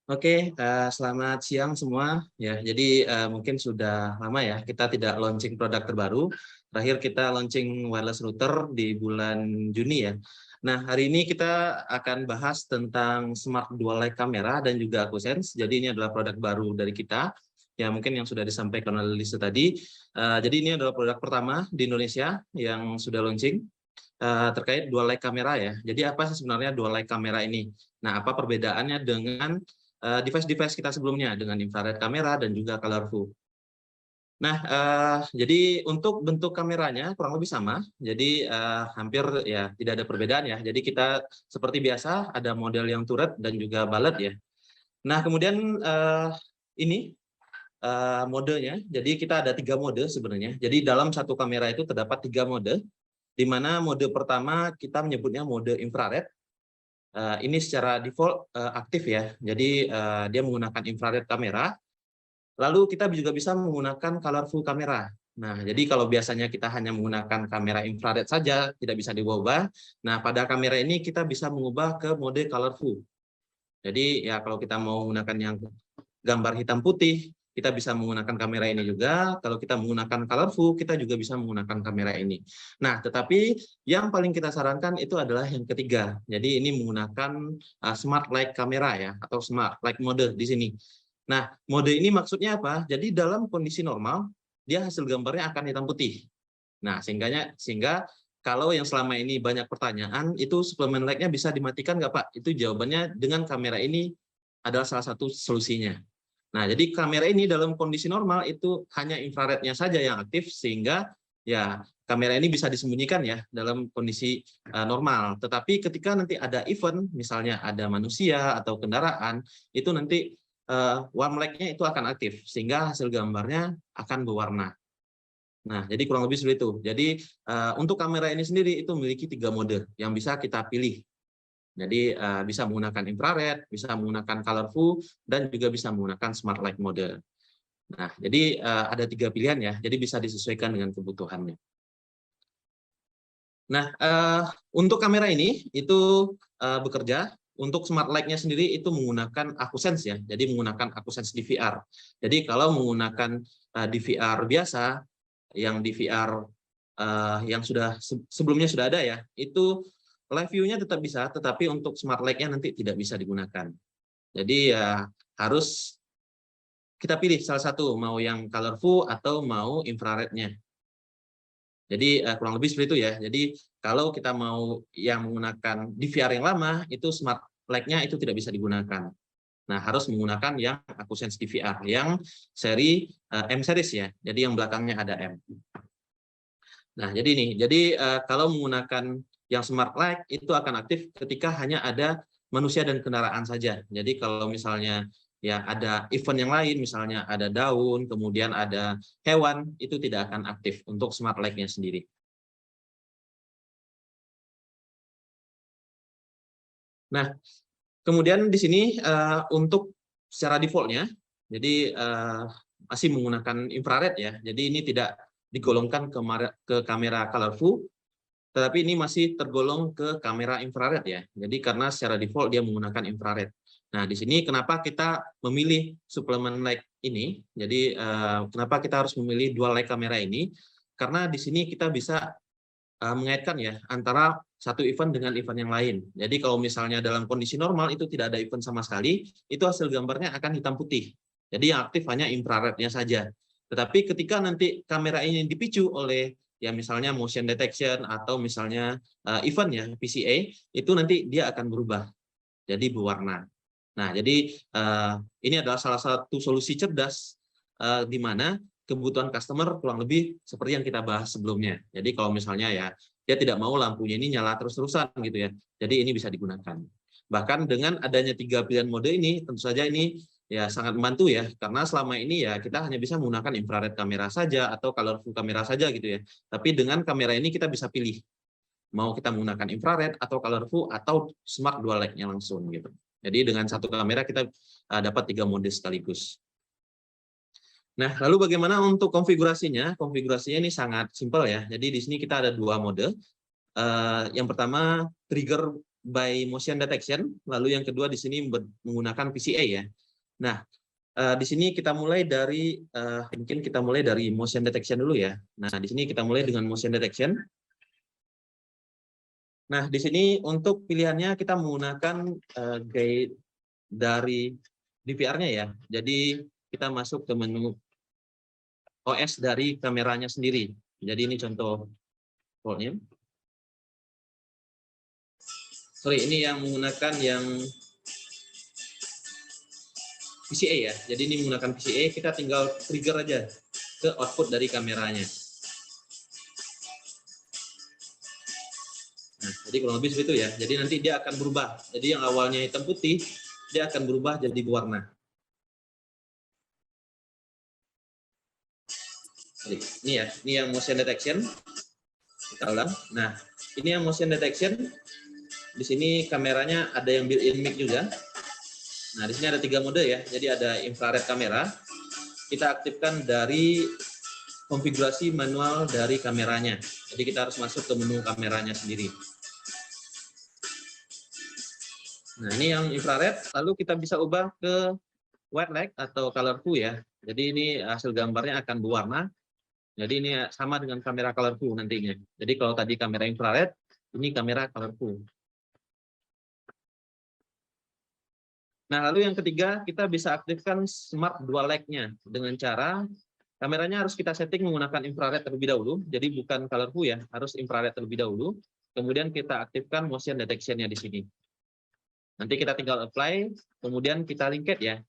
Oke, selamat siang semua. Ya, jadi mungkin sudah lama ya kita tidak launching produk terbaru. Terakhir kita launching wireless router di bulan Juni ya. Nah, hari ini kita akan bahas tentang smart dual light camera dan juga AquaSense. Jadi ini adalah produk baru dari kita. Ya, mungkin yang sudah disampaikan oleh Lisa tadi. Jadi ini adalah produk pertama di Indonesia yang sudah launching terkait dual light camera ya. Jadi apa sih sebenarnya dual light camera ini? Nah, apa perbedaannya dengan device-device kita sebelumnya dengan infrared kamera dan juga colorful. Nah, jadi untuk bentuk kameranya kurang lebih sama, jadi hampir ya tidak ada perbedaan ya. Jadi kita seperti biasa ada model yang turret dan juga bullet ya. Nah, kemudian ini modenya, jadi kita ada 3 mode sebenarnya. Jadi dalam satu kamera itu terdapat 3 mode, di mana mode pertama kita menyebutnya mode infrared. Ini secara default aktif ya, jadi dia menggunakan infrared kamera. Lalu kita juga bisa menggunakan colorful kamera. Nah, jadi kalau biasanya kita hanya menggunakan kamera infrared saja, tidak bisa diubah. Nah, pada kamera ini kita bisa mengubah ke mode colorful. Jadi ya kalau kita mau menggunakan yang gambar hitam putih, kita bisa menggunakan kamera ini juga. Kalau kita menggunakan colorful, kita juga bisa menggunakan kamera ini. Nah, tetapi yang paling kita sarankan itu adalah yang ketiga. Jadi ini menggunakan smart light kamera ya, atau smart light mode di sini. Nah, mode ini maksudnya apa? Jadi dalam kondisi normal, dia hasil gambarnya akan hitam putih. Nah, sehingga kalau yang selama ini banyak pertanyaan, itu suplemen light-nya bisa dimatikan nggak, Pak? Itu jawabannya dengan kamera ini adalah salah satu solusinya. Nah, jadi kamera ini dalam kondisi normal itu hanya infrarednya saja yang aktif, sehingga ya kamera ini bisa disembunyikan ya dalam kondisi normal. Tetapi ketika nanti ada event, misalnya ada manusia atau kendaraan, itu nanti warm light-nya itu akan aktif, sehingga hasil gambarnya akan berwarna. Nah, jadi kurang lebih seperti itu. Jadi untuk kamera ini sendiri itu memiliki 3 mode yang bisa kita pilih. Jadi bisa menggunakan infrared, bisa menggunakan colorful, dan juga bisa menggunakan smart light mode. Nah, jadi ada 3 pilihan ya, jadi bisa disesuaikan dengan kebutuhannya. Nah, untuk kamera ini itu bekerja. Untuk smart light-nya sendiri itu menggunakan AquaSense ya, jadi menggunakan AquaSense DVR. Jadi kalau menggunakan DVR biasa, yang DVR yang sebelumnya sudah ada ya, itu live view-nya tetap bisa, tetapi untuk smart light-nya nanti tidak bisa digunakan. Jadi ya harus kita pilih salah satu, mau yang colorful atau mau infrared-nya. Jadi kurang lebih seperti itu ya. Jadi kalau kita mau yang menggunakan DVR yang lama, itu smart light-nya itu tidak bisa digunakan. Nah, harus menggunakan yang AquaSense DVR yang seri M series ya. Jadi yang belakangnya ada M. Nah, jadi ini. Jadi kalau menggunakan yang smart light itu akan aktif ketika hanya ada manusia dan kendaraan saja. Jadi kalau misalnya ya ada event yang lain, misalnya ada daun, kemudian ada hewan, itu tidak akan aktif untuk smart light-nya sendiri. Nah, kemudian di sini untuk secara default-nya, jadi masih menggunakan infrared ya. Jadi ini tidak digolongkan ke kamera colorful, tetapi ini masih tergolong ke kamera infrared ya. Jadi karena secara default dia menggunakan infrared. Nah, di sini kenapa kita memilih suplemen light ini? Jadi kenapa kita harus memilih dual light kamera ini? Karena di sini kita bisa mengaitkan ya antara satu event dengan event yang lain. Jadi kalau misalnya dalam kondisi normal itu tidak ada event sama sekali, itu hasil gambarnya akan hitam putih. Jadi yang aktif hanya infrarednya saja. Tetapi ketika nanti kamera ini dipicu oleh ya misalnya motion detection atau misalnya event ya PCA, itu nanti dia akan berubah jadi berwarna. Nah, jadi ini adalah salah satu solusi cerdas di mana kebutuhan customer kurang lebih seperti yang kita bahas sebelumnya. Jadi kalau misalnya ya dia tidak mau lampunya ini nyala terus-terusan gitu ya. Jadi ini bisa digunakan. Bahkan dengan adanya 3 pilihan mode ini, tentu saja ini ya sangat membantu ya, karena selama ini ya kita hanya bisa menggunakan infrared kamera saja atau colorful kamera saja gitu ya. Tapi dengan kamera ini kita bisa pilih mau kita menggunakan infrared atau colorful atau smart dual light-nya langsung gitu. Jadi dengan satu kamera kita dapat 3 mode sekaligus. Nah, lalu bagaimana untuk konfigurasinya? Konfigurasinya ini sangat simpel ya. Jadi di sini kita ada 2 mode. Yang pertama trigger by motion detection, lalu yang kedua di sini menggunakan PCA ya. Nah, di sini kita mulai dari mungkin kita mulai dari motion detection dulu ya. Nah, di sini kita mulai dengan motion detection. Nah, di sini untuk pilihannya kita menggunakan guide dari DVR-nya ya. Jadi kita masuk ke menu OS dari kameranya sendiri. Jadi ini contoh volume. Sorry, ini yang menggunakan yang PCA ya. Jadi ini menggunakan PCA, kita tinggal trigger aja ke output dari kameranya. Nah, jadi kurang lebih seperti itu ya. Jadi nanti dia akan berubah. Jadi yang awalnya hitam putih, dia akan berubah jadi berwarna. Jadi, ini ya, ini yang motion detection. Kita ulang. Nah, ini yang motion detection. Di sini kameranya ada yang built-in mic juga. Nah, di sini ada 3 mode ya. Jadi ada infrared kamera. Kita aktifkan dari konfigurasi manual dari kameranya. Jadi kita harus masuk ke menu kameranya sendiri. Nah, ini yang infrared. Lalu kita bisa ubah ke white light atau colorful ya. Jadi ini hasil gambarnya akan berwarna. Jadi ini sama dengan kamera colorful nantinya. Jadi kalau tadi kamera infrared, ini kamera colorful. Nah, lalu yang ketiga, kita bisa aktifkan smart dual light-nya dengan cara kameranya harus kita setting menggunakan infrared terlebih dahulu. Jadi bukan colorful ya, harus infrared terlebih dahulu. Kemudian kita aktifkan motion detection-nya di sini. Nanti kita tinggal apply, kemudian kita lingkar ya.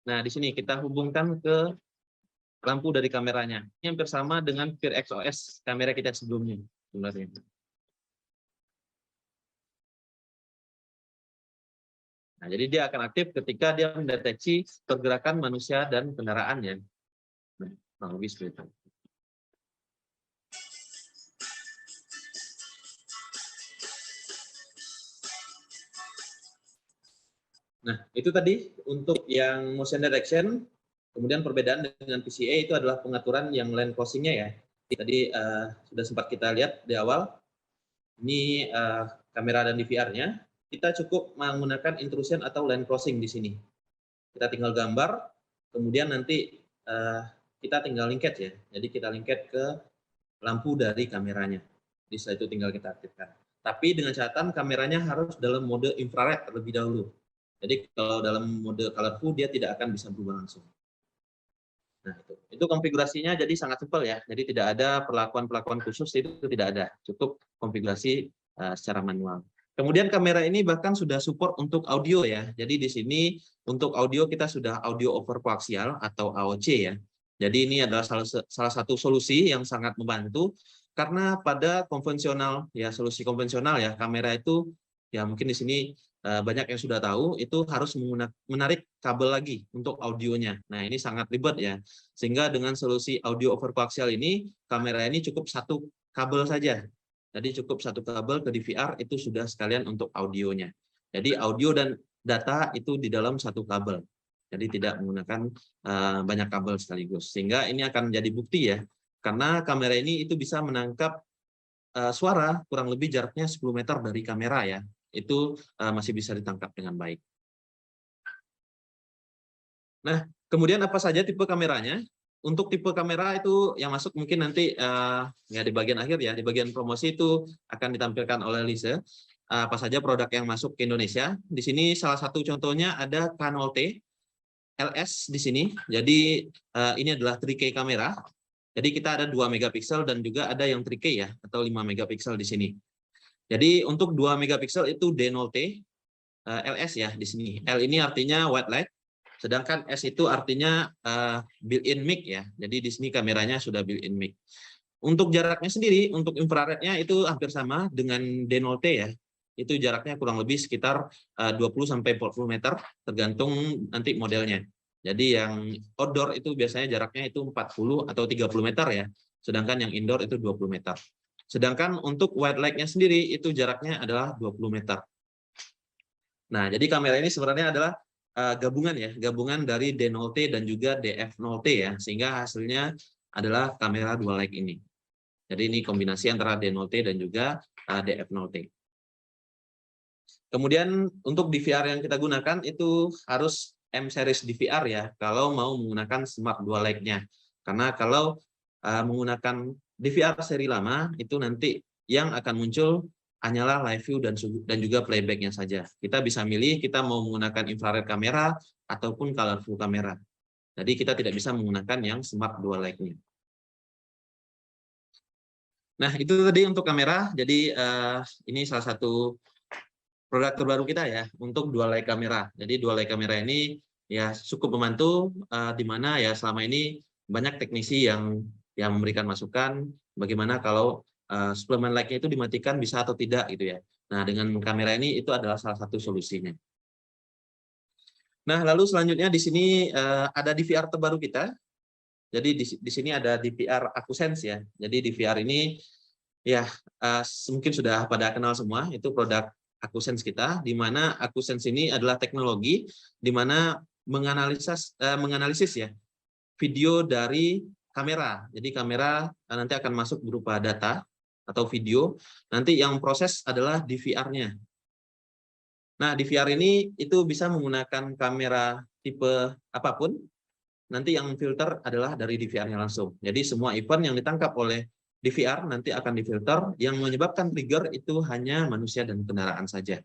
Nah, di sini kita hubungkan ke lampu dari kameranya. Ini hampir sama dengan VirXOS kamera kita sebelumnya sebenarnya. Nah, jadi dia akan aktif ketika dia mendeteksi pergerakan manusia dan kendaraannya. Nah, lebih seperti itu. Nah, itu tadi untuk yang motion detection. Kemudian perbedaan dengan PCA itu adalah pengaturan yang lane closing-nya ya. Tadi sudah sempat kita lihat di awal. Ini kamera dan DVR-nya. Kita cukup menggunakan intrusion atau lane closing di sini. Kita tinggal gambar, kemudian nanti kita tinggal lingkar ya. Jadi kita lingkar ke lampu dari kameranya. Jadi setelah itu tinggal kita aktifkan. Tapi dengan catatan kameranya harus dalam mode infrared terlebih dahulu. Jadi kalau dalam mode colorful dia tidak akan bisa berubah langsung. Nah, itu konfigurasinya jadi sangat simpel ya. Jadi tidak ada perlakuan-perlakuan khusus, itu tidak ada. Cukup konfigurasi secara manual. Kemudian kamera ini bahkan sudah support untuk audio ya. Jadi di sini untuk audio kita sudah audio over koaksial atau AOC ya. Jadi ini adalah salah satu solusi yang sangat membantu karena pada konvensional ya, solusi konvensional ya, kamera itu ya mungkin di sini banyak yang sudah tahu itu harus menarik kabel lagi untuk audionya. Nah, ini sangat ribet ya. Sehingga dengan solusi audio over koaksial ini, kamera ini cukup satu kabel saja. Jadi cukup satu kabel ke DVR itu sudah sekalian untuk audionya. Jadi audio dan data itu di dalam satu kabel. Jadi tidak menggunakan banyak kabel sekaligus. Sehingga ini akan menjadi bukti ya. Karena kamera ini itu bisa menangkap suara kurang lebih jaraknya 10 meter dari kamera ya. Itu masih bisa ditangkap dengan baik. Nah, kemudian apa saja tipe kameranya? Untuk tipe kamera itu yang masuk mungkin nanti ya di bagian akhir ya, di bagian promosi itu akan ditampilkan oleh Lise. Apa saja produk yang masuk ke Indonesia. Di sini salah satu contohnya ada K0T LS di sini. Jadi ini adalah 3K kamera. Jadi kita ada 2 megapiksel dan juga ada yang 3K ya, atau 5 megapiksel di sini. Jadi untuk 2 megapiksel itu D0T LS ya di sini. L ini artinya white light, sedangkan S itu artinya built-in mic ya. Jadi di sini kameranya sudah built-in mic. Untuk jaraknya sendiri, untuk infrarednya itu hampir sama dengan D0T ya. Itu jaraknya kurang lebih sekitar 20-40 meter, tergantung nanti modelnya. Jadi yang outdoor itu biasanya jaraknya itu 40 atau 30 meter ya, sedangkan yang indoor itu 20 meter. Sedangkan untuk white light-nya sendiri itu jaraknya adalah 20 meter. Nah, jadi kamera ini sebenarnya adalah gabungan ya, gabungan dari D0T dan juga DF0T ya, sehingga hasilnya adalah kamera dual light ini. Jadi ini kombinasi antara D0T dan juga DF0T. Kemudian untuk DVR yang kita gunakan itu harus M-series DVR ya, kalau mau menggunakan smart dual leg-nya. Karena kalau menggunakan DVR seri lama, itu nanti yang akan muncul hanyalah live view dan juga playback-nya saja. Kita bisa milih kita mau menggunakan infrared kamera ataupun colorful kamera. Jadi kita tidak bisa menggunakan yang smart dual leg-nya. Nah, itu tadi untuk kamera. Jadi ini salah satu produk terbaru kita ya untuk dual leg kamera. Jadi dual leg kamera ini ya cukup membantu di mana ya selama ini banyak teknisi yang memberikan masukan bagaimana kalau suplemen leg-nya itu dimatikan bisa atau tidak gitu ya. Nah, dengan kamera ini itu adalah salah satu solusinya. Nah, lalu selanjutnya di sini ada DVR terbaru kita. Jadi di sini ada DVR AcuSense ya. Jadi DVR ini ya mungkin sudah pada kenal semua, itu produk AcuSense kita, di mana AcuSense ini adalah teknologi di mana menganalisis ya video dari kamera. Jadi kamera nanti akan masuk berupa data atau video, nanti yang proses adalah DVR-nya. Nah, DVR ini itu bisa menggunakan kamera tipe apapun, nanti yang filter adalah dari DVR-nya langsung. Jadi semua event yang ditangkap oleh DVR nanti akan difilter, yang menyebabkan trigger itu hanya manusia dan kendaraan saja.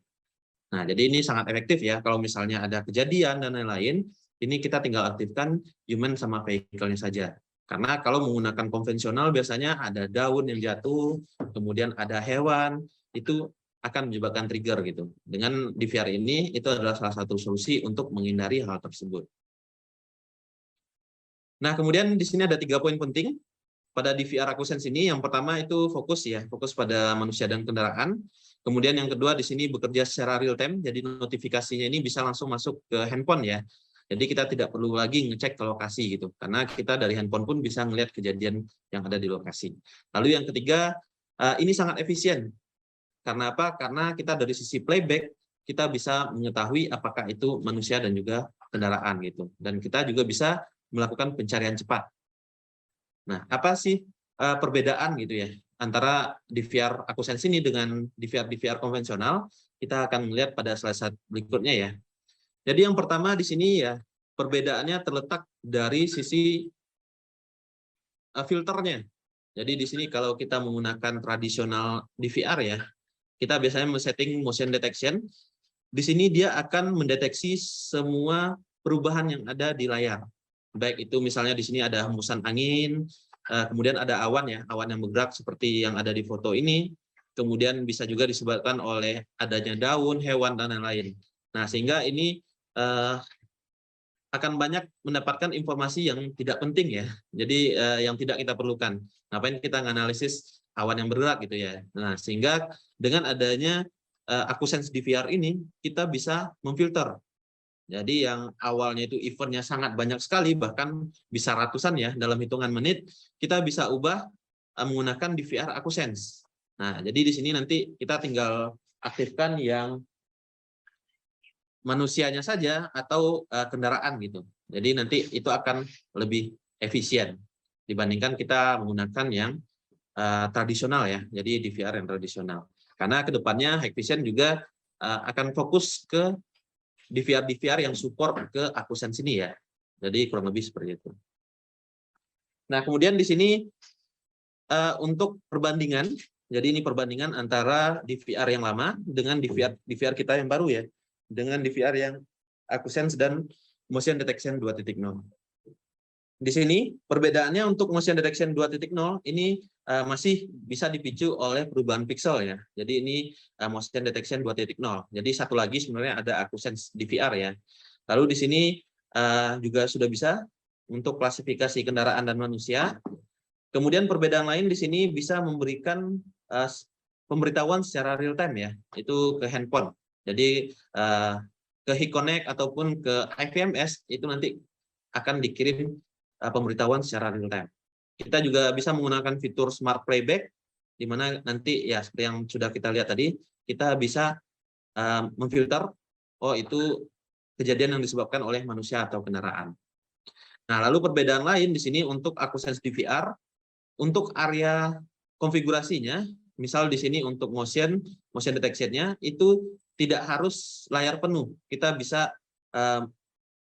Nah, jadi ini sangat efektif ya, kalau misalnya ada kejadian dan lain-lain, ini kita tinggal aktifkan human sama vehicle-nya saja. Karena kalau menggunakan konvensional biasanya ada daun yang jatuh, kemudian ada hewan, itu akan menyebabkan trigger gitu. Dengan DVR ini, itu adalah salah satu solusi untuk menghindari hal tersebut. Nah, kemudian di sini ada 3 poin penting pada DVR AcuSense ini. Yang pertama itu fokus pada manusia dan kendaraan. Kemudian yang kedua di sini bekerja secara real time, jadi notifikasinya ini bisa langsung masuk ke handphone ya. Jadi kita tidak perlu lagi ngecek ke lokasi gitu, karena kita dari handphone pun bisa melihat kejadian yang ada di lokasi. Lalu yang ketiga, ini sangat efisien. Karena apa? Karena kita dari sisi playback, kita bisa mengetahui apakah itu manusia dan juga kendaraan gitu. Dan kita juga bisa melakukan pencarian cepat. Nah, apa sih perbedaan gitu ya antara DVR AcuSense ini dengan DVR konvensional? Kita akan melihat pada slide berikutnya ya. Jadi yang pertama di sini ya, perbedaannya terletak dari sisi filternya. Jadi di sini kalau kita menggunakan tradisional DVR ya, kita biasanya men-setting motion detection. Di sini dia akan mendeteksi semua perubahan yang ada di layar. Baik itu misalnya di sini ada hembusan angin, kemudian ada awan ya, awan yang bergerak seperti yang ada di foto ini, kemudian bisa juga disebabkan oleh adanya daun, hewan, dan lain-lain. Nah, sehingga ini akan banyak mendapatkan informasi yang tidak penting ya, jadi yang tidak kita perlukan. Ngapain kita menganalisis awan yang bergerak gitu ya. Nah, sehingga dengan adanya AcuSense DVR ini, kita bisa memfilter. Jadi yang awalnya itu eventnya sangat banyak sekali, bahkan bisa ratusan ya dalam hitungan menit, kita bisa ubah menggunakan DVR AcuSense. Nah, jadi di sini nanti kita tinggal aktifkan yang manusianya saja atau kendaraan gitu. Jadi nanti itu akan lebih efisien dibandingkan kita menggunakan yang tradisional ya. Jadi DVR yang tradisional. Karena kedepannya Hikvision juga akan fokus ke DVR yang support ke AcuSense ini ya. Jadi kurang lebih seperti itu. Nah, kemudian di sini untuk perbandingan, jadi ini perbandingan antara DVR yang lama dengan DVR kita yang baru ya, dengan DVR yang AcuSense dan Motion Detection 2.0. Di sini perbedaannya untuk Motion Detection 2.0 ini masih bisa dipicu oleh perubahan pixel ya. Jadi ini Motion Detection 2.0. Jadi satu lagi sebenarnya ada AcuSense DVR ya. Lalu di sini juga sudah bisa untuk klasifikasi kendaraan dan manusia. Kemudian perbedaan lain di sini bisa memberikan pemberitahuan secara real time ya, itu ke handphone. Jadi ke HiConnect ataupun ke IVMS itu nanti akan dikirim pemberitahuan secara real time. Kita juga bisa menggunakan fitur Smart Playback, di mana nanti ya seperti yang sudah kita lihat tadi, kita bisa memfilter, oh itu kejadian yang disebabkan oleh manusia atau kendaraan. Nah, lalu perbedaan lain di sini untuk AcuSense DVR, untuk area konfigurasinya, misal di sini untuk motion detection-nya itu tidak harus layar penuh. Kita bisa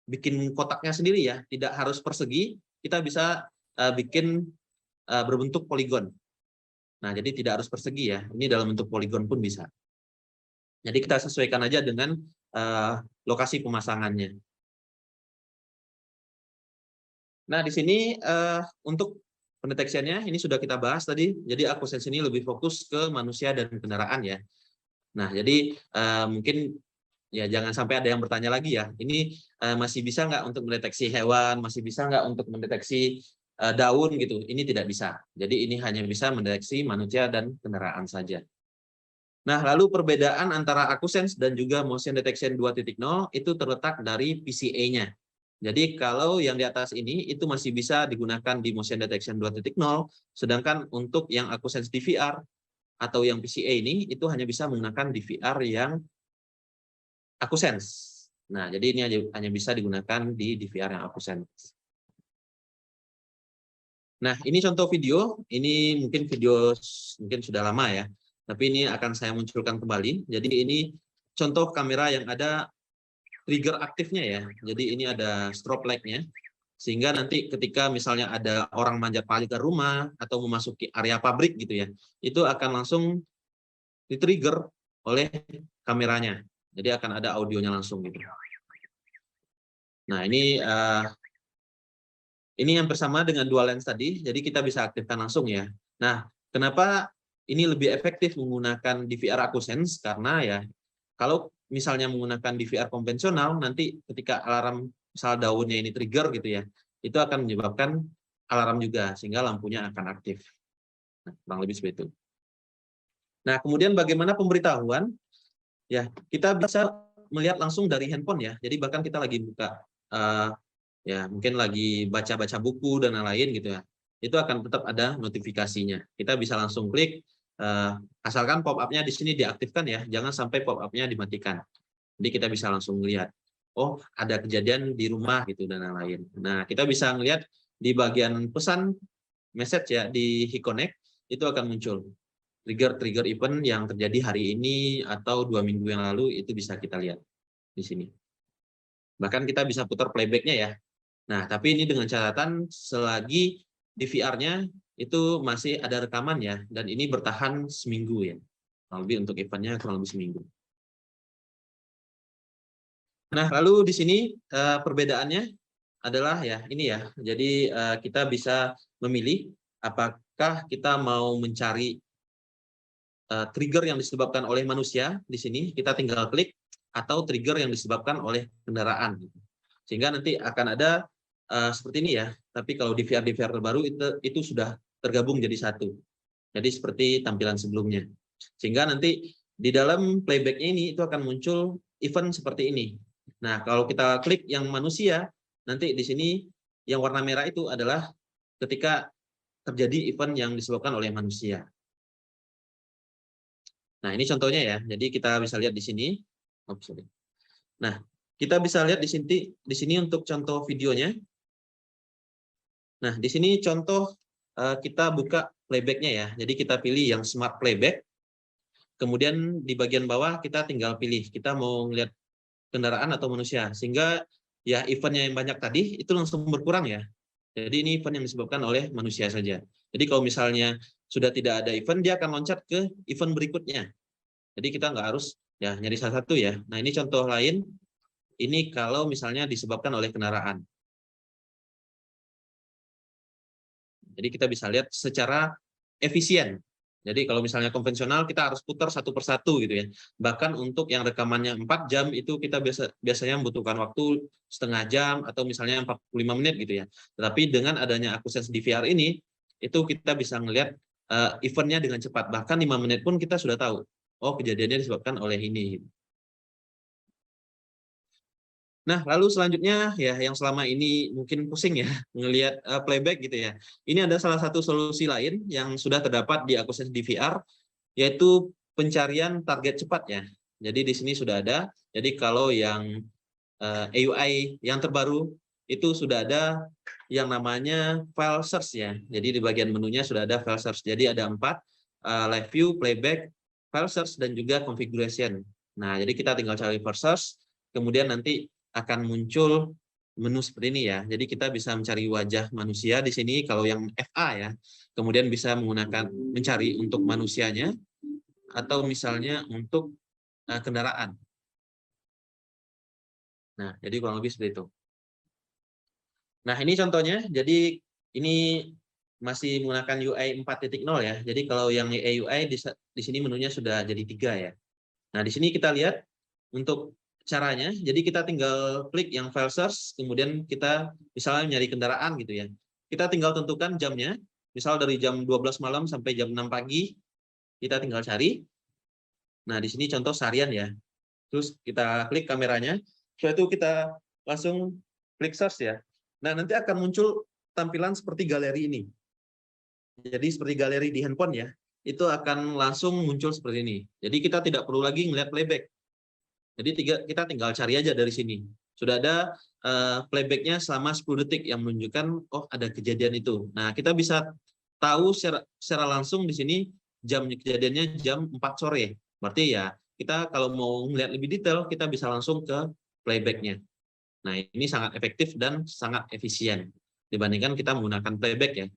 bikin kotaknya sendiri ya, tidak harus persegi, kita bisa bikin berbentuk poligon. Nah, jadi tidak harus persegi ya, ini dalam bentuk poligon pun bisa. Jadi kita sesuaikan aja dengan lokasi pemasangannya. Nah, di sini untuk pendeteksiannya ini sudah kita bahas tadi. Jadi AquaSense ini lebih fokus ke manusia dan kendaraan ya. Nah, jadi mungkin ya jangan sampai ada yang bertanya lagi ya. Ini masih bisa nggak untuk mendeteksi hewan, masih bisa nggak untuk mendeteksi daun gitu. Ini tidak bisa. Jadi ini hanya bisa mendeteksi manusia dan kendaraan saja. Nah, lalu perbedaan antara AquaSense dan juga Motion Detection 2.0 itu terletak dari PCA-nya. Jadi kalau yang di atas ini itu masih bisa digunakan di Motion Detection 2.0, sedangkan untuk yang AquaSense DVR atau yang PCA ini itu hanya bisa menggunakan DVR yang AquaSense. Nah, jadi ini hanya bisa digunakan di DVR yang AquaSense. Nah, ini contoh video. Ini mungkin video sudah lama ya, tapi ini akan saya munculkan kembali. Jadi ini contoh kamera yang ada trigger aktifnya ya. Jadi ini ada strobe light-nya. Sehingga nanti ketika misalnya ada orang manjat pagar rumah atau memasuki area pabrik gitu ya, itu akan langsung di-trigger oleh kameranya. Jadi akan ada audionya langsung gitu. Nah, ini yang bersama dengan dual lens tadi, jadi kita bisa aktifkan langsung ya. Nah, kenapa ini lebih efektif menggunakan DVR AquaSense? Karena ya, kalau misalnya menggunakan DVR konvensional, nanti ketika alarm misal daunnya ini trigger gitu ya, itu akan menyebabkan alarm juga, sehingga lampunya akan aktif. Nah, kurang lebih seperti itu. Nah, kemudian bagaimana pemberitahuan? Ya, kita bisa melihat langsung dari handphone ya. Jadi bahkan kita lagi buka, ya mungkin lagi baca-baca buku dan lain-lain gitu ya. Itu akan tetap ada notifikasinya. Kita bisa langsung klik, asalkan pop-up-nya di sini diaktifkan ya, jangan sampai pop-up-nya dimatikan. Jadi kita bisa langsung melihat, oh ada kejadian di rumah gitu dan lain-lain. Nah, kita bisa melihat di bagian pesan message ya di HiConnect itu akan muncul trigger event yang terjadi hari ini atau 2 minggu yang lalu, itu bisa kita lihat di sini. Bahkan kita bisa putar playback-nya ya. Nah, tapi ini dengan catatan selagi DVR-nya itu masih ada rekaman ya, dan ini bertahan seminggu ya. Kurang lebih untuk event-nya kurang lebih seminggu. Nah, lalu di sini perbedaannya adalah ya ini ya. Jadi kita bisa memilih apakah kita mau mencari trigger yang disebabkan oleh manusia di sini, kita tinggal klik, atau trigger yang disebabkan oleh kendaraan. Sehingga nanti akan ada seperti ini ya. Tapi kalau DVR terbaru itu sudah tergabung jadi satu. Jadi seperti tampilan sebelumnya. Sehingga nanti di dalam playback-nya ini itu akan muncul event seperti ini. Nah, kalau kita klik yang manusia, nanti di sini yang warna merah itu adalah ketika terjadi event yang disebabkan oleh manusia. Nah, ini contohnya ya. Jadi kita bisa lihat di sini. Nah, kita bisa lihat di sini untuk contoh videonya. Nah, di sini contoh kita buka playback-nya ya. Jadi kita pilih yang smart playback. Kemudian di bagian bawah kita tinggal pilih kita mau melihat kendaraan atau manusia, sehingga ya eventnya yang banyak tadi itu langsung berkurang ya. Jadi ini event yang disebabkan oleh manusia saja. Jadi kalau misalnya sudah tidak ada event, dia akan loncat ke event berikutnya. Jadi kita nggak harus ya nyari salah satu ya. Nah, ini contoh lain. Ini kalau misalnya disebabkan oleh kendaraan. Jadi kita bisa lihat secara efisien. Jadi kalau misalnya konvensional kita harus putar satu persatu gitu ya. Bahkan untuk yang rekamannya 4 jam itu kita biasanya membutuhkan waktu setengah jam atau misalnya 45 menit gitu ya. Tetapi dengan adanya AquaSense DVR ini, itu kita bisa melihat eventnya dengan cepat. Bahkan 5 menit pun kita sudah tahu, oh kejadiannya disebabkan oleh ini. Nah, lalu selanjutnya ya yang selama ini mungkin pusing ya ngelihat playback gitu ya. Ini ada salah satu solusi lain yang sudah terdapat di AquaSense DVR, yaitu pencarian target cepat ya. Jadi di sini sudah ada. Jadi kalau yang AUI yang terbaru itu sudah ada yang namanya file search ya. Jadi di bagian menunya sudah ada file search. Jadi ada 4. live view, playback, file search, dan juga configuration. Nah, jadi kita tinggal cari file search, kemudian nanti akan muncul menu seperti ini ya. Jadi kita bisa mencari wajah manusia di sini kalau yang FA ya. Kemudian bisa menggunakan mencari untuk manusianya atau misalnya untuk kendaraan. Nah, jadi kurang lebih seperti itu. Nah, ini contohnya. Jadi ini masih menggunakan UI 4.0 ya. Jadi kalau yang UI di sini menunya sudah jadi 3 ya. Nah, di sini kita lihat untuk caranya. Jadi kita tinggal klik yang file search, kemudian kita misalnya nyari kendaraan gitu ya. Kita tinggal tentukan jamnya. Misal dari jam 12 malam sampai jam 6 pagi, kita tinggal cari. Nah, di sini contoh seharian ya. Terus kita klik kameranya. Setelah itu kita langsung klik search ya. Nah, nanti akan muncul tampilan seperti galeri ini. Jadi seperti galeri di handphone ya, itu akan langsung muncul seperti ini. Jadi kita tidak perlu lagi melihat playback. Jadi kita tinggal cari aja dari sini. Sudah ada playbacknya selama 10 detik yang menunjukkan, oh ada kejadian itu. Nah, kita bisa tahu secara langsung di sini jam kejadiannya jam 4 sore. Berarti ya, kita kalau mau melihat lebih detail, kita bisa langsung ke playbacknya. Nah, ini sangat efektif dan sangat efisien dibandingkan kita menggunakan playback ya.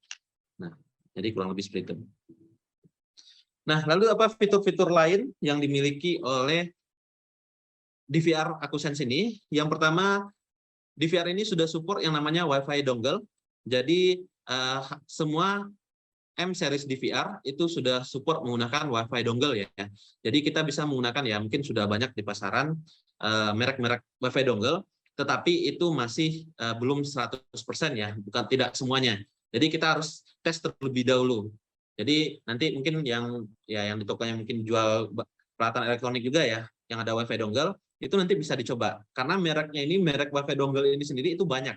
Nah, jadi kurang lebih seperti itu. Nah, lalu apa fitur-fitur lain yang dimiliki oleh DVR Akusense ini? Yang pertama, DVR ini sudah support yang namanya Wi-Fi dongle. Jadi semua M-series DVR itu sudah support menggunakan Wi-Fi dongle ya. Jadi kita bisa menggunakan ya, mungkin sudah banyak di pasaran merek-merek Wi-Fi dongle, tetapi itu masih belum 100% ya, bukan tidak semuanya. Jadi kita harus tes terlebih dahulu. Jadi nanti mungkin yang di tokonya mungkin jual peralatan elektronik juga ya, yang ada Wi-Fi dongle, itu nanti bisa dicoba. Karena mereknya ini, merek Wi-Fi dongle ini sendiri itu banyak.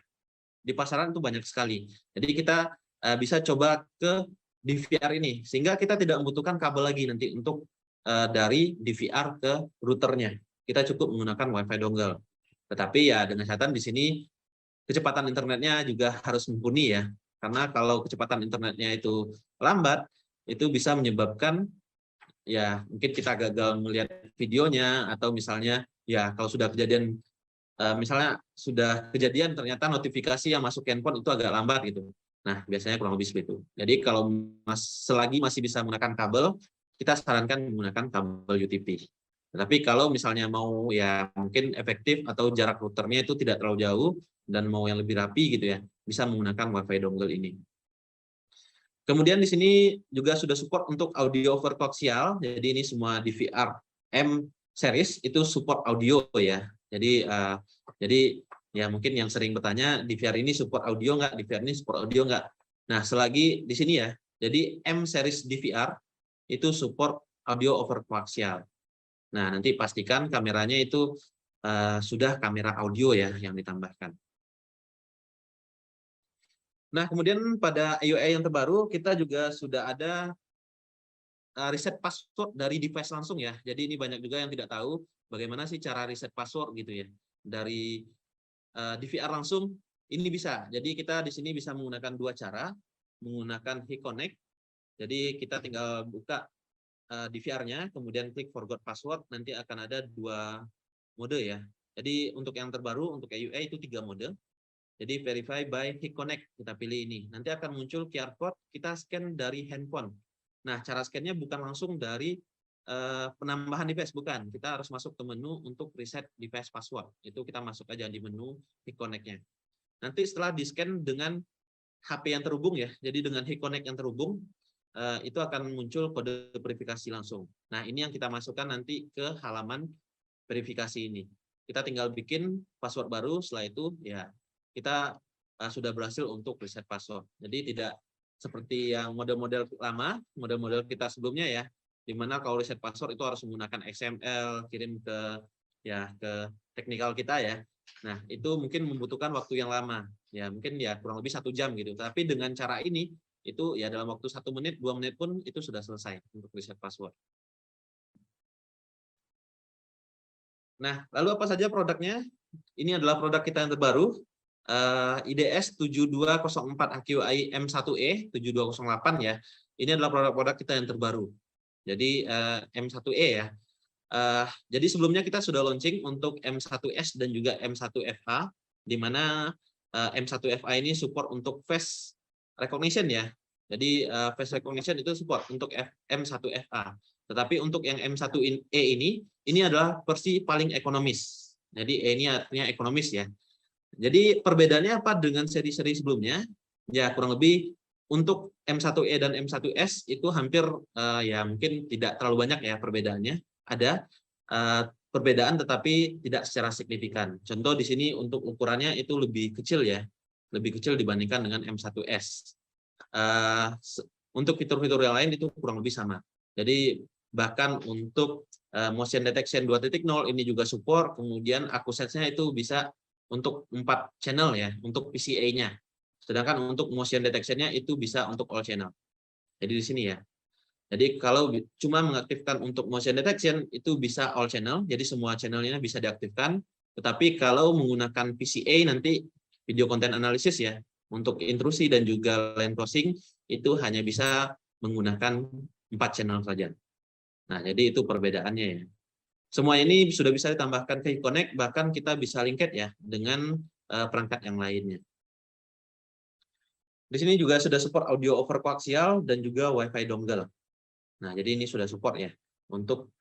Di pasaran itu banyak sekali. Jadi kita bisa coba ke DVR ini, sehingga kita tidak membutuhkan kabel lagi nanti untuk dari DVR ke routernya. Kita cukup menggunakan Wi-Fi dongle. Tetapi ya dengan catatan di sini kecepatan internetnya juga harus mumpuni ya. Karena kalau kecepatan internetnya itu lambat, itu bisa menyebabkan ya mungkin kita gagal melihat videonya, atau misalnya ya kalau sudah kejadian misalnya sudah kejadian ternyata notifikasi yang masuk ke handphone itu agak lambat gitu. Nah, biasanya kurang lebih seperti itu. Jadi kalau selagi masih bisa menggunakan kabel, kita sarankan menggunakan kabel UTP. Tapi kalau misalnya mau ya mungkin efektif atau jarak routernya itu tidak terlalu jauh dan mau yang lebih rapi gitu ya, bisa menggunakan Wi-Fi dongle ini. Kemudian di sini juga sudah support untuk audio over koaksial. Jadi ini semua DVR M series itu support audio ya. Jadi ya mungkin yang sering bertanya, DVR ini support audio nggak? DVR ini support audio nggak? Nah, selagi di sini ya, jadi M series DVR itu support audio over koaksial. Nah, nanti pastikan kameranya itu sudah kamera audio ya yang ditambahkan. Nah, kemudian pada AUI yang terbaru, kita juga sudah ada reset password dari device langsung ya. Jadi ini banyak juga yang tidak tahu bagaimana sih cara reset password gitu ya. Dari DVR langsung ini bisa. Jadi kita di sini bisa menggunakan dua cara, menggunakan HeConnect. Jadi kita tinggal buka DVR-nya, kemudian klik forgot password, nanti akan ada dua mode ya. Jadi untuk yang terbaru, untuk AUI itu 3 mode. Jadi verify by HeConnect, kita pilih ini. Nanti akan muncul QR code, kita scan dari handphone. Nah, cara scan-nya bukan langsung dari penambahan device, bukan. Kita harus masuk ke menu untuk reset device password. Itu kita masuk aja di menu HeConnect-nya. Nanti setelah di-scan dengan HP yang terhubung ya, jadi dengan HeConnect yang terhubung, itu akan muncul kode verifikasi langsung. Nah, ini yang kita masukkan nanti ke halaman verifikasi ini. Kita tinggal bikin password baru, setelah itu ya kita sudah berhasil untuk reset password. Jadi tidak seperti yang model-model lama, model-model kita sebelumnya ya, di mana kalau reset password itu harus menggunakan XML, kirim ke teknikal kita ya. Nah, itu mungkin membutuhkan waktu yang lama. Ya, mungkin ya kurang lebih 1 jam gitu. Tapi dengan cara ini, itu ya dalam waktu 1 menit, 2 menit pun itu sudah selesai untuk reset password. Nah, lalu apa saja produknya? Ini adalah produk kita yang terbaru, IDS 7204 AQI M1E 7208 ya. ini adalah produk-produk kita yang terbaru. Jadi M1E ya. Jadi sebelumnya kita sudah launching untuk M1S dan juga M1FA, di mana M1FA ini support untuk face recognition ya. Jadi face recognition itu support untuk M1FA. Tetapi untuk yang M1E ini adalah versi paling ekonomis. Jadi E ini artinya ekonomis ya. Jadi perbedaannya apa dengan seri-seri sebelumnya? Ya kurang lebih untuk M1E dan M1S itu hampir ya mungkin tidak terlalu banyak ya perbedaannya. Ada perbedaan tetapi tidak secara signifikan. Contoh di sini untuk ukurannya itu lebih kecil ya, lebih kecil dibandingkan dengan M1S. Untuk fitur-fitur yang lain itu kurang lebih sama. Jadi bahkan untuk motion detection 2.0 ini juga support, kemudian accuracy-nya itu bisa untuk 4 channel ya, untuk PCA-nya. Sedangkan untuk motion detection-nya itu bisa untuk all channel. Jadi di sini ya. Jadi kalau cuma mengaktifkan untuk motion detection itu bisa all channel, jadi semua channelnya bisa diaktifkan. Tetapi kalau menggunakan PCA nanti video content analysis ya, untuk intrusi dan juga line crossing itu hanya bisa menggunakan 4 channel saja. Nah, jadi itu perbedaannya ya. Semua ini sudah bisa ditambahkan ke Connect, bahkan kita bisa linked ya dengan perangkat yang lainnya. Di sini juga sudah support audio over koaksial dan juga WiFi dongle. Nah, jadi ini sudah support ya untuk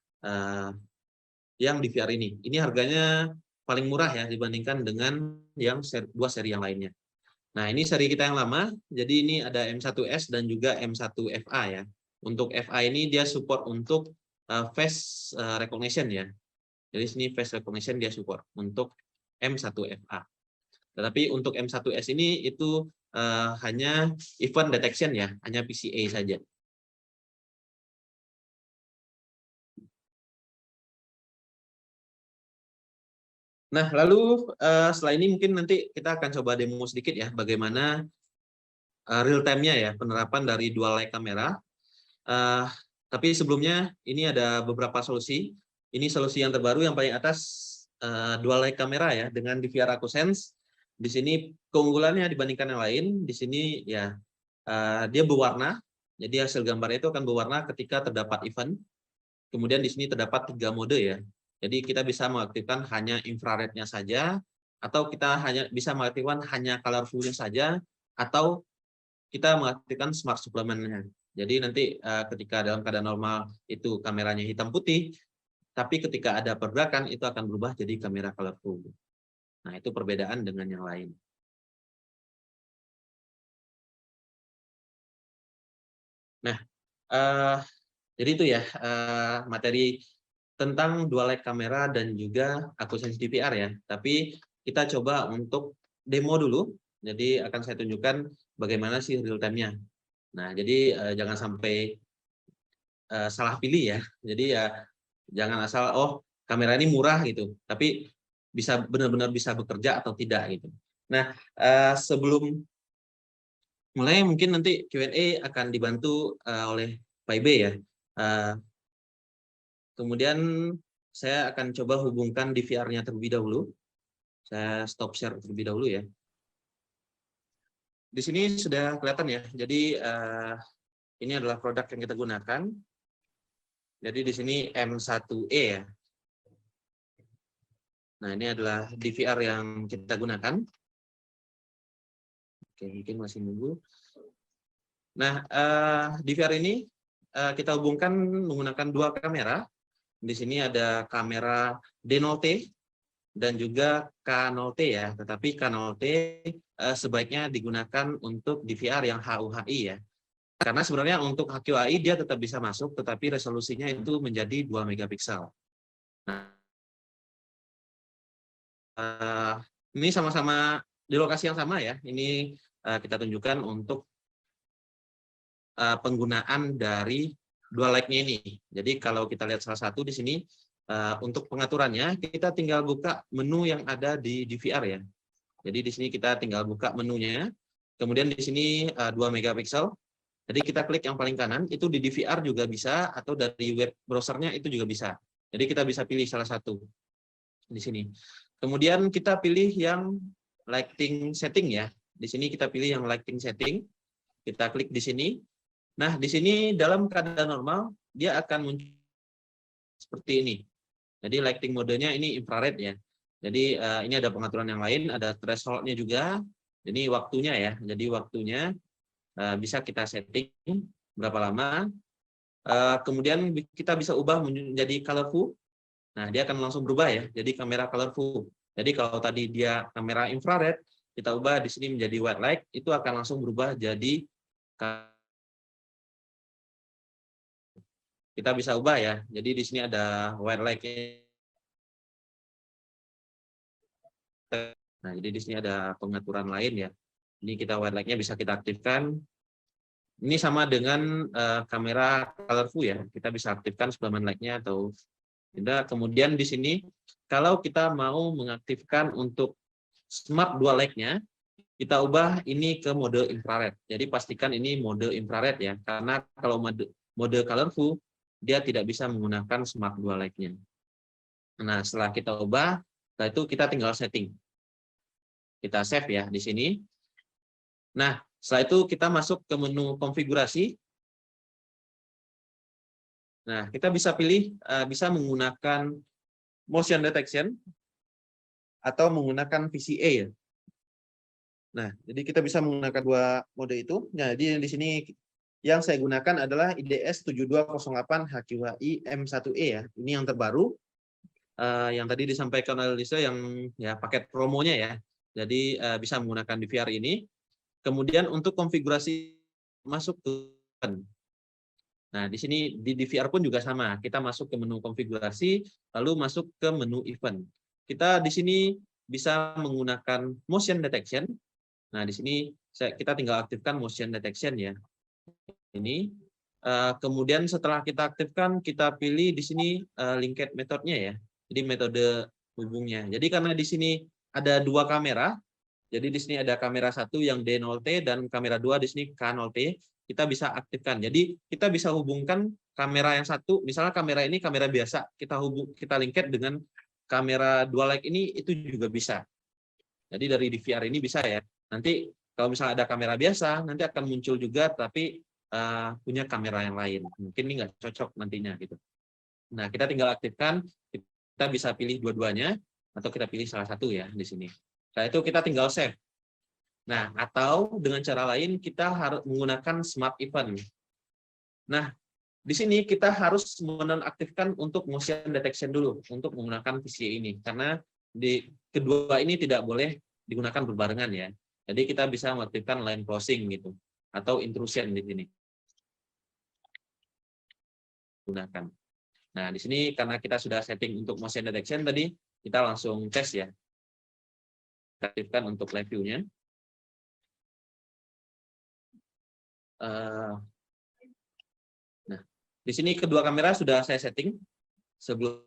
yang DVR ini. Ini harganya paling murah ya dibandingkan dengan yang dua seri yang lainnya. Nah, ini seri kita yang lama. Jadi ini ada M1S dan juga M1FA ya. Untuk FA ini dia support untuk face recognition ya. Jadi sini face recognition dia support untuk M1FA. Tetapi untuk M1S ini itu hanya event detection ya, hanya PCA saja. Nah, lalu setelah ini mungkin nanti kita akan coba demo sedikit ya, bagaimana real time-nya ya, penerapan dari dual light kamera. Tapi sebelumnya ini ada beberapa solusi. Ini solusi yang terbaru yang paling atas dual light kamera ya, dengan DVR AcuSense. Di sini keunggulannya dibandingkan yang lain, di sini ya dia berwarna, jadi hasil gambarnya itu akan berwarna ketika terdapat event. Kemudian di sini terdapat 3 mode ya. Jadi kita bisa mengaktifkan hanya infrarednya saja, atau kita hanya bisa mengaktifkan hanya colorful-nya saja, atau kita mengaktifkan smart supplement-nya. Jadi nanti ketika dalam keadaan normal itu kameranya hitam putih, tapi ketika ada pergerakan itu akan berubah jadi kamera colorful. Nah, itu perbedaan dengan yang lain. Nah, jadi itu ya materi tentang dual light kamera dan juga AcuSense DVR ya. Tapi kita coba untuk demo dulu. Jadi akan saya tunjukkan bagaimana sih real time-nya. Nah, jadi jangan sampai salah pilih ya. Jadi ya jangan asal kamera ini murah gitu, tapi bisa benar-benar bisa bekerja atau tidak gitu. Nah, sebelum mulai mungkin nanti Q&A akan dibantu oleh Pak Ibe ya. Kemudian saya akan coba hubungkan DVR-nya terlebih dahulu. Saya stop share terlebih dahulu ya. Di sini sudah kelihatan ya. Jadi ini adalah produk yang kita gunakan. Jadi di sini M1E ya. Nah, ini adalah DVR yang kita gunakan. Oke, mungkin masih nunggu. Nah, DVR ini kita hubungkan menggunakan 2 kamera. Di sini ada kamera D0T dan juga K0T ya. Tetapi K0T sebaiknya digunakan untuk DVR yang HUHI ya. Karena sebenarnya untuk HQAI dia tetap bisa masuk, tetapi resolusinya itu menjadi 2 megapiksel. Nah, ini sama-sama di lokasi yang sama ya. Ini kita tunjukkan untuk penggunaan dari dual light-nya ini. Jadi kalau kita lihat salah satu di sini, untuk pengaturannya kita tinggal buka menu yang ada di DVR ya. Jadi di sini kita tinggal buka menunya. Kemudian di sini 2 megapiksel. Jadi kita klik yang paling kanan, itu di DVR juga bisa, atau dari web browsernya itu juga bisa. Jadi kita bisa pilih salah satu di sini. Kemudian kita pilih yang lighting setting ya. Di sini kita pilih yang lighting setting. Kita klik di sini. Nah, di sini dalam keadaan normal, dia akan muncul seperti ini. Jadi lighting modenya ini infrared ya. Jadi ini ada pengaturan yang lain, ada threshold-nya juga. Ini waktunya ya. Jadi waktunya bisa kita setting berapa lama. Kemudian kita bisa ubah menjadi colorful. Nah, dia akan langsung berubah ya. Jadi kamera colorful. Jadi kalau tadi dia kamera infrared, kita ubah di sini menjadi white light, itu akan langsung berubah jadi kita bisa ubah ya. Jadi di sini ada white light. Nah, jadi di sini ada pengaturan lain ya. Ini kita white light-nya bisa kita aktifkan. Ini sama dengan kamera colorful ya. Kita bisa aktifkan suplemen light-nya atau tidak. Kemudian di sini kalau kita mau mengaktifkan untuk smart dual light-nya, kita ubah ini ke mode infrared. Jadi pastikan ini mode infrared ya. Karena kalau mode colorful dia tidak bisa menggunakan smart dual light-nya. Nah, setelah kita ubah, setelah itu kita tinggal setting. Kita save ya di sini. Nah, setelah itu kita masuk ke menu konfigurasi. Nah, kita bisa pilih, bisa menggunakan motion detection atau menggunakan VCA ya. Nah, jadi kita bisa menggunakan dua mode itu. Nah, jadi di sini yang saya gunakan adalah IDS 7208 HQHI M1E ya. Ini yang terbaru. Yang tadi disampaikan oleh Lisa yang ya paket promonya ya. Jadi bisa menggunakan DVR ini. Kemudian untuk konfigurasi masuk ke nah, di sini di DVR pun juga sama. Kita masuk ke menu konfigurasi, lalu masuk ke menu event. Kita di sini bisa menggunakan motion detection. Nah, di sini kita tinggal aktifkan motion detection ya. Ini. Kemudian setelah kita aktifkan, kita pilih di sini linked metode-nya ya. Jadi metode hubungnya. Jadi karena di sini ada dua kamera, jadi di sini ada kamera satu yang D0T dan kamera 2 di sini K0T. Kita bisa aktifkan. Jadi kita bisa hubungkan kamera yang satu, misalnya kamera ini kamera biasa, kita linked dengan kamera dual light ini itu juga bisa. Jadi dari DVR ini bisa ya. Nanti kalau misalnya ada kamera biasa, nanti akan muncul juga tapi punya kamera yang lain. Mungkin ini nggak cocok nantinya gitu. Nah, kita tinggal aktifkan, kita bisa pilih dua-duanya atau kita pilih salah satu ya di sini. Setelah itu kita tinggal save. Nah, atau dengan cara lain kita harus menggunakan smart event. Nah, di sini kita harus menonaktifkan untuk motion detection dulu untuk menggunakan VCA ini karena di kedua ini tidak boleh digunakan berbarengan ya. Jadi kita bisa mengaktifkan line crossing gitu atau intrusion di sini. Gunakan. Nah, di sini karena kita sudah setting untuk motion detection tadi, kita langsung tes ya. Aktifkan untuk live view-nya. Nah, di sini kedua kamera sudah saya setting sebelum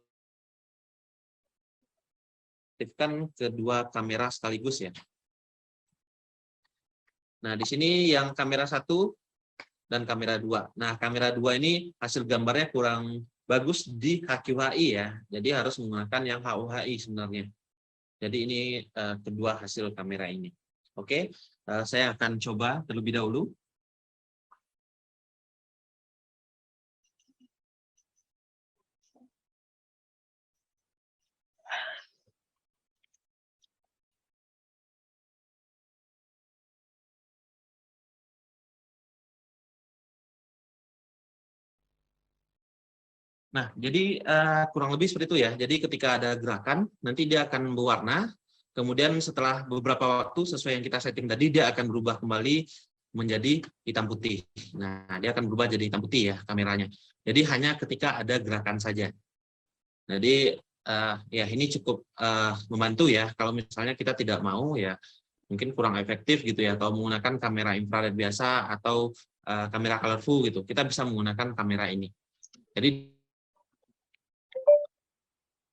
aktifkan kedua kamera sekaligus ya. Nah, di sini yang kamera 1 dan kamera 2. Nah, kamera 2 ini hasil gambarnya kurang bagus di HQHI ya. Jadi harus menggunakan yang HUHI sebenarnya. Jadi ini kedua hasil kamera ini. Oke, saya akan coba terlebih dahulu. Nah, jadi kurang lebih seperti itu ya. Jadi ketika ada gerakan, nanti dia akan berwarna. Kemudian setelah beberapa waktu sesuai yang kita setting tadi, dia akan berubah kembali menjadi hitam putih. Nah, dia akan berubah jadi hitam putih ya kameranya. Jadi hanya ketika ada gerakan saja. Jadi ya ini cukup membantu ya. Kalau misalnya kita tidak mau ya mungkin kurang efektif gitu ya. Kalau menggunakan kamera infrared biasa atau kamera colorful gitu, kita bisa menggunakan kamera ini. Jadi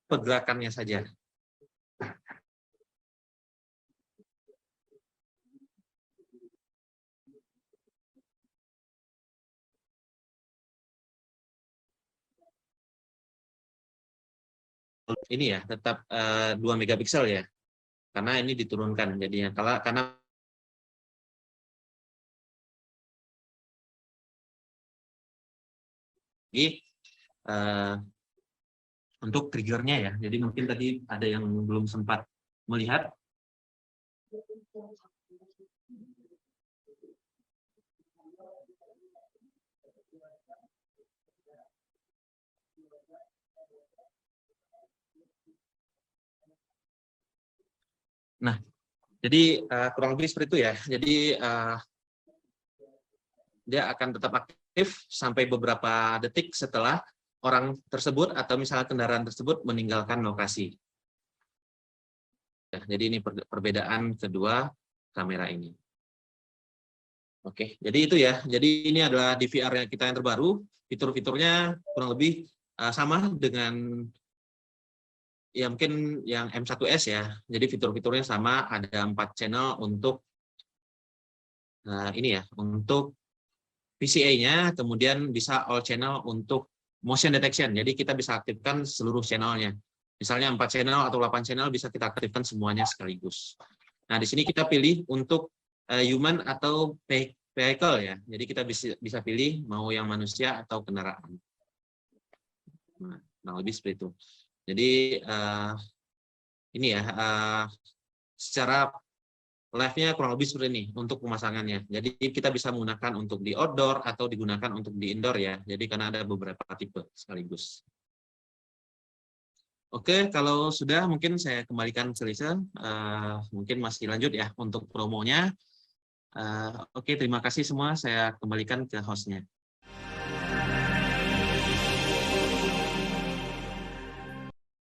pergerakannya saja. Ini ya tetap 2 megapiksel ya. Karena ini diturunkan jadinya. Karena untuk triggernya ya. Jadi mungkin tadi ada yang belum sempat melihat. Nah, jadi kurang lebih seperti itu ya. Jadi dia akan tetap aktif sampai beberapa detik setelah orang tersebut atau misalnya kendaraan tersebut meninggalkan lokasi. Ya, jadi ini perbedaan kedua kamera ini. Oke, jadi itu ya. Jadi ini adalah DVR kita yang terbaru. Fitur-fiturnya kurang lebih sama dengan ya mungkin yang M1S ya. Jadi fitur-fiturnya sama, ada 4 channel untuk ini ya, untuk VCA-nya, kemudian bisa all channel untuk motion detection. Jadi kita bisa aktifkan seluruh channelnya. Misalnya 4 channel atau 8 channel bisa kita aktifkan semuanya sekaligus. Nah, di sini kita pilih untuk human atau vehicle ya. Jadi kita bisa pilih mau yang manusia atau kendaraan. Nah, lebih seperti itu. Jadi ini ya, secara live-nya kurang lebih seperti ini untuk pemasangannya. Jadi kita bisa menggunakan untuk di outdoor atau digunakan untuk di indoor ya. Jadi karena ada beberapa tipe sekaligus. Oke, kalau sudah mungkin saya kembalikan ke Lisa. Mungkin masih lanjut ya untuk promonya. Oke, terima kasih semua. Saya kembalikan ke host-nya.